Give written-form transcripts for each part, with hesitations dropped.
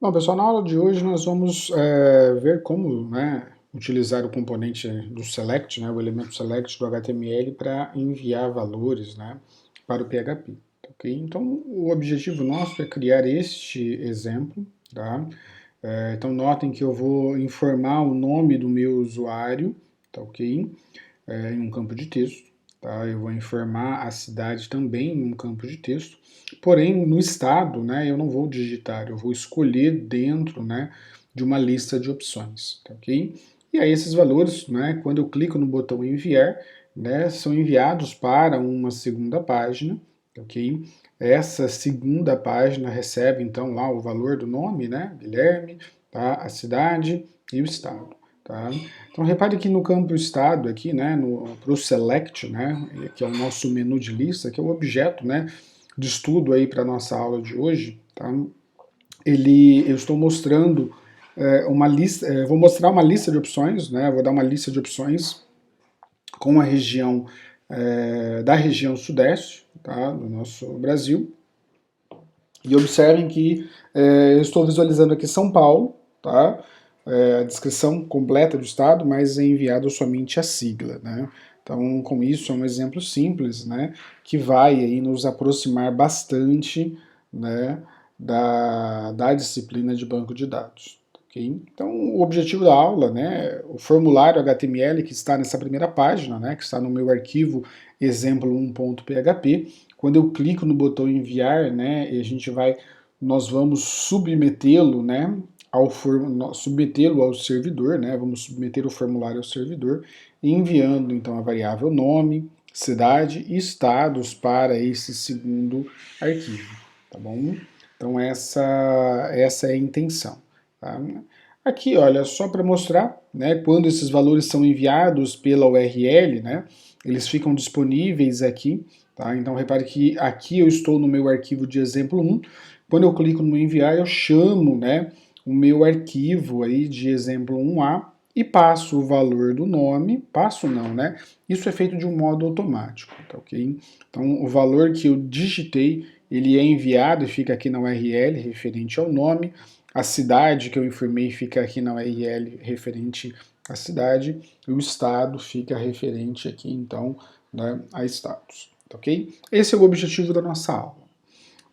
Bom, pessoal, na aula de hoje nós vamos ver como, né, utilizar o componente do select, né, o elemento select do HTML para enviar valores, né, para o PHP. Ok? Então, o objetivo nosso é criar este exemplo. Tá? Então, notem que eu vou informar o nome do meu usuário, tá ok? Em um campo de texto. Tá? Eu vou informar a cidade também em um campo de texto. Porém, no estado, né, eu não vou digitar, eu vou escolher dentro, né, de uma lista de opções, tá ok? E aí esses valores, né, quando eu clico no botão enviar, né, são enviados para uma segunda página, tá ok? Essa segunda página recebe então lá o valor do nome, né, Guilherme, tá? A cidade e o estado. Tá? Então repare que no campo estado aqui, né, para o select, né, que é o nosso menu de lista, que é o objeto, né, de estudo aí para nossa aula de hoje, tá? Eu estou mostrando uma lista, vou mostrar uma lista de opções, né, vou dar uma lista de opções com a região da região sudeste, tá, do nosso Brasil. E observem que eu estou visualizando aqui São Paulo, tá? A descrição completa do estado, mas é enviado somente a sigla, né? Então, com isso, é um exemplo simples, né, que vai aí nos aproximar bastante, né, da disciplina de banco de dados. Okay? Então, o objetivo da aula, né, o formulário HTML que está nessa primeira página, né, que está no meu arquivo exemplo1.php, quando eu clico no botão enviar, né, nós vamos submetê-lo, né, submetê-lo ao servidor, né, vamos submeter o formulário ao servidor, enviando então a variável nome, cidade e estados para esse segundo arquivo, tá bom? Então essa é a intenção. Tá? Aqui, olha, só para mostrar, né, quando esses valores são enviados pela URL, né, eles ficam disponíveis aqui. Tá? Então repare que aqui eu estou no meu arquivo de exemplo 1. Quando eu clico no enviar, eu chamo, né, o meu arquivo aí de exemplo 1A e passo o valor do nome, passo não, né? Isso é feito de um modo automático, tá ok? Então o valor que eu digitei, ele é enviado e fica aqui na URL referente ao nome, a cidade que eu informei fica aqui na URL referente à cidade, e o estado fica referente aqui então, né, a status, tá ok? Esse é o objetivo da nossa aula.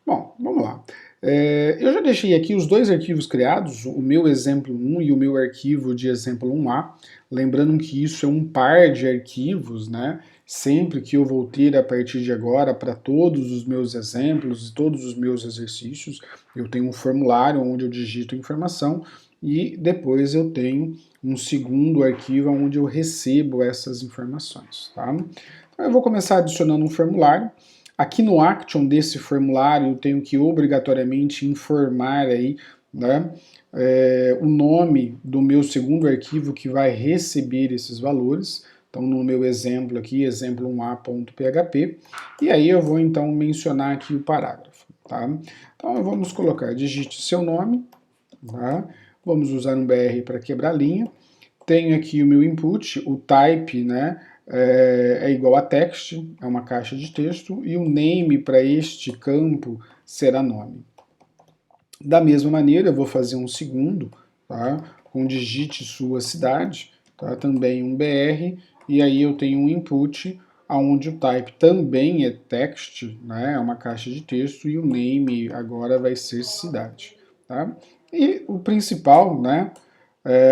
Bom, vamos lá. Eu já deixei aqui os dois arquivos criados, o meu exemplo 1 e o meu arquivo de exemplo 1A, lembrando que isso é um par de arquivos, né? Sempre que eu vou ter a partir de agora para todos os meus exemplos e todos os meus exercícios, eu tenho um formulário onde eu digito informação e depois eu tenho um segundo arquivo onde eu recebo essas informações, tá? Então eu vou começar adicionando um formulário. Aqui no action desse formulário eu tenho que obrigatoriamente informar aí, né, o nome do meu segundo arquivo que vai receber esses valores. Então no meu exemplo aqui, exemplo1a.php, e aí eu vou então mencionar aqui o parágrafo. Tá? Então vamos colocar, digite seu nome, tá? Vamos usar um BR para quebrar linha. Tenho aqui o meu input, o type, né, é igual a text, é uma caixa de texto, e o name para este campo será nome. Da mesma maneira, eu vou fazer um segundo, tá, com digite sua cidade, tá, também um BR, e aí eu tenho um input onde o type também é text, né, é uma caixa de texto, e o name agora vai ser cidade. Tá? E o principal, né,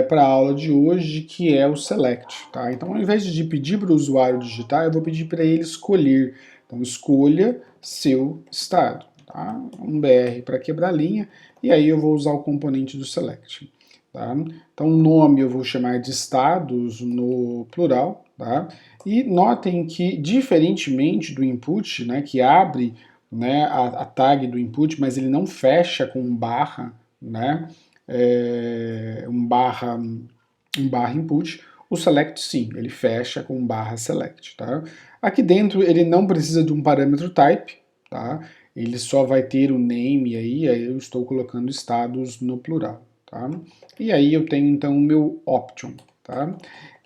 para a aula de hoje, que é o select. Tá? Então, ao invés de pedir para o usuário digitar, eu vou pedir para ele escolher. Então, escolha seu estado. Tá? Um BR para quebrar linha, e aí eu vou usar o componente do select. Tá? Então, nome eu vou chamar de estados no plural. Tá? E notem que, diferentemente do input, né, que abre, né, a tag do input, mas ele não fecha com barra, né, um barra input, o select sim, ele fecha com barra select, tá? Aqui dentro ele não precisa de um parâmetro type, tá? Ele só vai ter o name aí eu estou colocando estados no plural, tá? E aí eu tenho então o meu option, tá?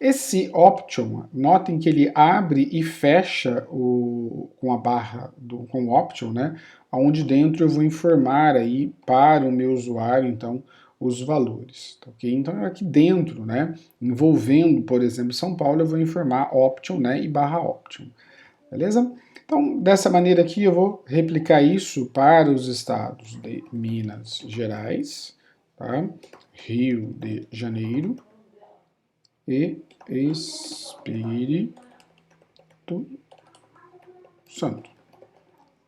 Esse option, notem que ele abre e fecha com a barra com o option, né? onde dentro eu vou informar aí para o meu usuário, então, os valores, tá ok? Então, aqui dentro, né, envolvendo, por exemplo, São Paulo, eu vou informar Option, né, e barra Option, beleza? Então, dessa maneira aqui, eu vou replicar isso para os estados de Minas Gerais, tá? Rio de Janeiro e Espírito Santo,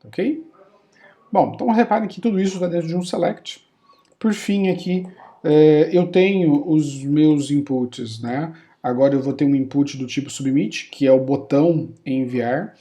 ok? Bom, então reparem que tudo isso está dentro de um select. Por fim, aqui eu tenho os meus inputs, né? Agora eu vou ter um input do tipo submit, que é o botão enviar.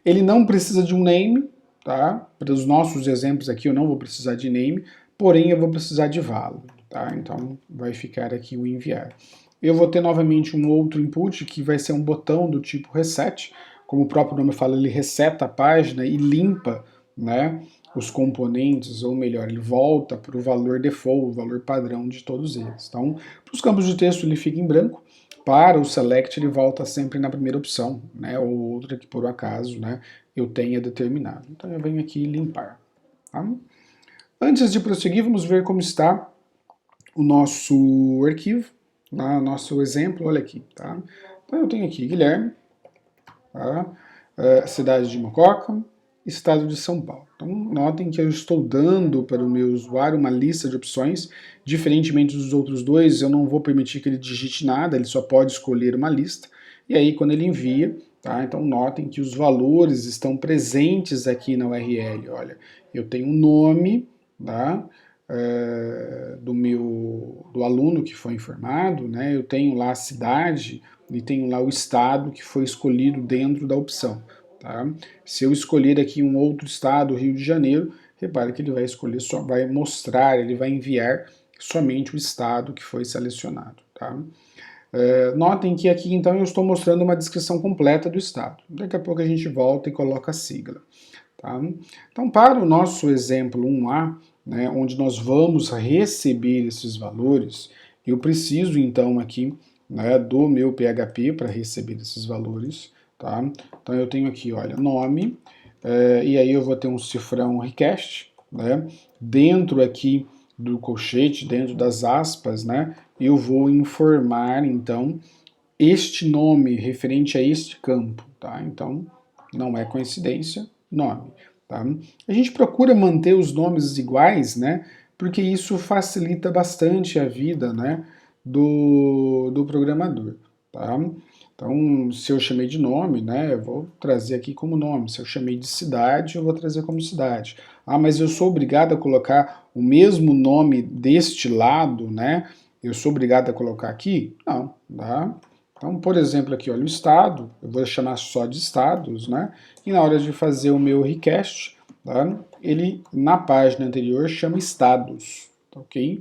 Ele não precisa de um name, tá? Para os nossos exemplos aqui eu não vou precisar de name, porém eu vou precisar de válido, tá? Então vai ficar aqui o enviar. Eu vou ter novamente um outro input que vai ser um botão do tipo reset, como o próprio nome fala, ele reseta a página e limpa, né, os componentes, ou melhor, ele volta para o valor default, o valor padrão de todos eles. Então, para os campos de texto ele fica em branco, para o select ele volta sempre na primeira opção, né, ou outra que por acaso, né, eu tenha determinado. Então eu venho aqui limpar. Tá? Antes de prosseguir, vamos ver como está o nosso arquivo, tá? Nosso exemplo, olha aqui. Tá? Então eu tenho aqui Guilherme, tá? Cidade de Mococa, estado de São Paulo. Então, notem que eu estou dando para o meu usuário uma lista de opções, diferentemente dos outros dois, eu não vou permitir que ele digite nada, ele só pode escolher uma lista, e aí quando ele envia, tá? Então notem que os valores estão presentes aqui na URL, olha, eu tenho o nome, tá? Do aluno que foi informado, né? Eu tenho lá a cidade e tenho lá o estado que foi escolhido dentro da opção. Tá? Se eu escolher aqui um outro estado, Rio de Janeiro, repare que ele vai escolher, só vai mostrar, ele vai enviar somente o estado que foi selecionado. Tá? Notem que aqui então eu estou mostrando uma descrição completa do estado. Daqui a pouco a gente volta e coloca a sigla. Tá? Então, para o nosso exemplo 1A, né, onde nós vamos receber esses valores, eu preciso então aqui, né, do meu PHP para receber esses valores. Tá? Então eu tenho aqui, olha, nome, e aí eu vou ter um cifrão request, né? Dentro aqui do colchete, dentro das aspas, né, eu vou informar então este nome referente a este campo. Tá? Então não é coincidência, nome. Tá? A gente procura manter os nomes iguais, né? Porque isso facilita bastante a vida, né, do programador. Tá? Então, se eu chamei de nome, né, eu vou trazer aqui como nome. Se eu chamei de cidade, eu vou trazer como cidade. Ah, mas eu sou obrigado a colocar o mesmo nome deste lado, né? Eu sou obrigado a colocar aqui? Não, tá? Então, por exemplo, aqui, olha, o estado, eu vou chamar só de estados, né? E na hora de fazer o meu request, tá? Ele, na página anterior, chama estados, tá ok?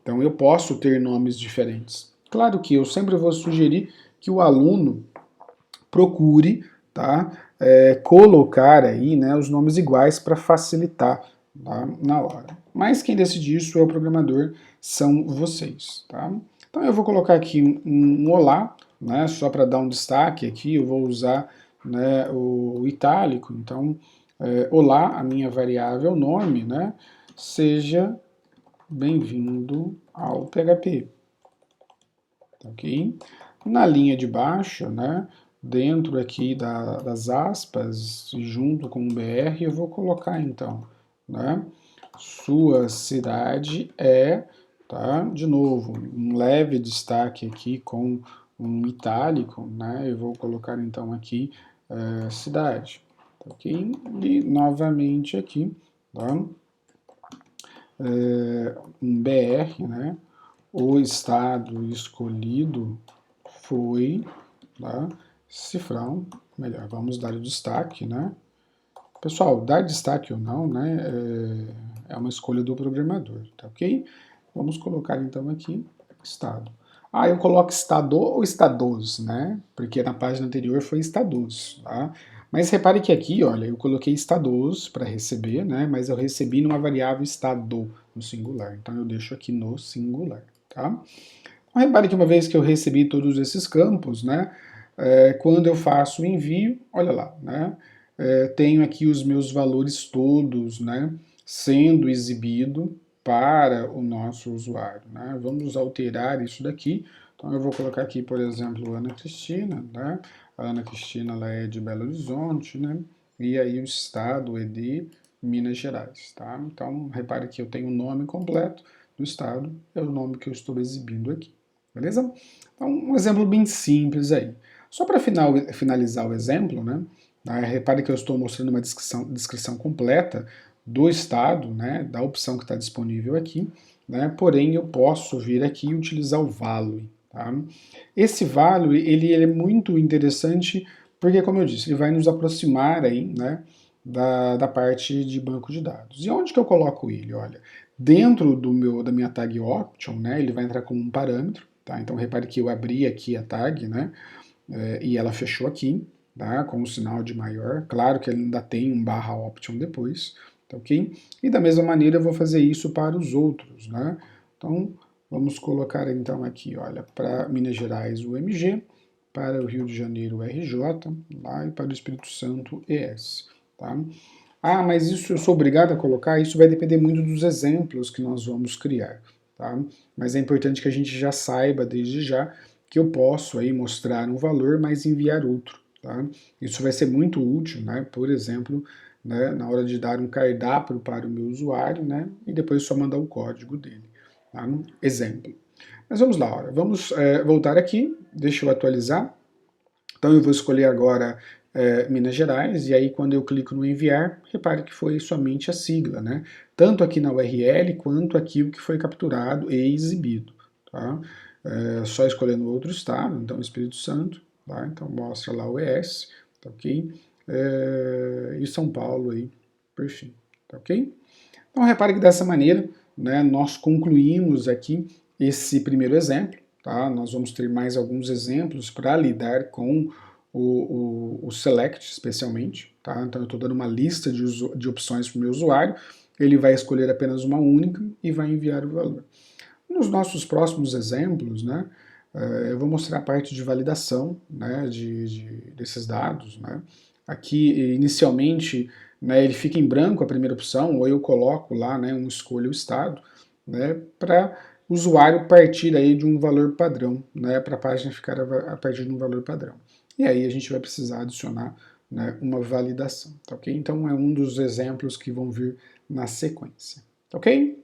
Então, eu posso ter nomes diferentes. Claro que eu sempre vou sugerir que o aluno procure, tá? Colocar aí, né, os nomes iguais para facilitar, tá? Na hora. Mas quem decide isso é o programador, são vocês, tá? Então eu vou colocar aqui um olá, né, só para dar um destaque aqui, eu vou usar, né, o itálico, então olá, a minha variável nome, né, seja bem-vindo ao PHP, ok? Na linha de baixo, né, dentro aqui das aspas, junto com o BR, eu vou colocar então, né, sua cidade é, tá, de novo, um leve destaque aqui com um itálico, né, eu vou colocar então aqui cidade, ok? E novamente aqui, tá, um BR, né, o estado escolhido foi, tá, cifrão, melhor, vamos dar o destaque, né? Pessoal, dar destaque ou não, né, é uma escolha do programador, tá ok? Vamos colocar então aqui estado. Ah, eu coloco estado ou estados, né? Porque na página anterior foi estados, tá? Mas repare que aqui, olha, eu coloquei estados para receber, né? Mas eu recebi numa variável estado no singular. Então eu deixo aqui no singular, tá? Então, repare que uma vez que eu recebi todos esses campos, né? Quando eu faço o envio, olha lá, né? tenho aqui os meus valores todos, né, sendo exibido para o nosso usuário, né? Vamos alterar isso daqui. Então eu vou colocar aqui, por exemplo, Ana Cristina, né? A Ana Cristina, ela é de Belo Horizonte, né? E aí o estado é de Minas Gerais, tá? Então repare que eu tenho o nome completo do estado, é o nome que eu estou exibindo aqui, beleza? Então um exemplo bem simples aí. Só para finalizar o exemplo, né? Repare que eu estou mostrando uma descrição completa do estado, né, da opção que está disponível aqui, né, porém eu posso vir aqui e utilizar o value. Tá? Esse value ele é muito interessante porque, como eu disse, ele vai nos aproximar aí, né, da parte de banco de dados. E onde que eu coloco ele? Olha, dentro da minha tag option, né, ele vai entrar como um parâmetro. Tá? Então repare que eu abri aqui a tag, né, e ela fechou aqui, tá? Com o sinal de maior. Claro que ele ainda tem um barra option depois, tá ok? E da mesma maneira eu vou fazer isso para os outros, né? Então vamos colocar então aqui, olha, para Minas Gerais o MG, para o Rio de Janeiro o RJ, lá, e para o Espírito Santo ES, tá? Ah, mas isso eu sou obrigado a colocar? Isso vai depender muito dos exemplos que nós vamos criar, tá? Mas é importante que a gente já saiba desde já que eu posso aí mostrar um valor, mas enviar outro, tá? Isso vai ser muito útil, né? Por exemplo, né, na hora de dar um cardápio para o meu usuário, né? E depois só mandar o código dele, tá? Exemplo. Mas vamos lá, olha, vamos voltar aqui, deixa eu atualizar. Então eu vou escolher agora Minas Gerais, e aí quando eu clico no enviar, repare que foi somente a sigla, né? Tanto aqui na URL, quanto aqui o que foi capturado e exibido, tá? Só escolhendo outro estado, então Espírito Santo, tá? Então mostra lá o ES, tá ok? E São Paulo aí, por fim, tá ok? Então repare que dessa maneira, né, nós concluímos aqui esse primeiro exemplo, tá? Nós vamos ter mais alguns exemplos para lidar com o Select, especialmente, tá? Então eu estou dando uma lista de opções para o meu usuário, ele vai escolher apenas uma única e vai enviar o valor. Nos nossos próximos exemplos, né, eu vou mostrar a parte de validação, né, desses dados, né. Aqui, inicialmente, né, ele fica em branco a primeira opção, ou eu coloco lá, né, um escolha o estado, né, para o usuário partir aí de um valor padrão, né, para a página ficar a partir de um valor padrão. E aí a gente vai precisar adicionar, né, uma validação, tá ok? Então é um dos exemplos que vão vir na sequência, tá ok?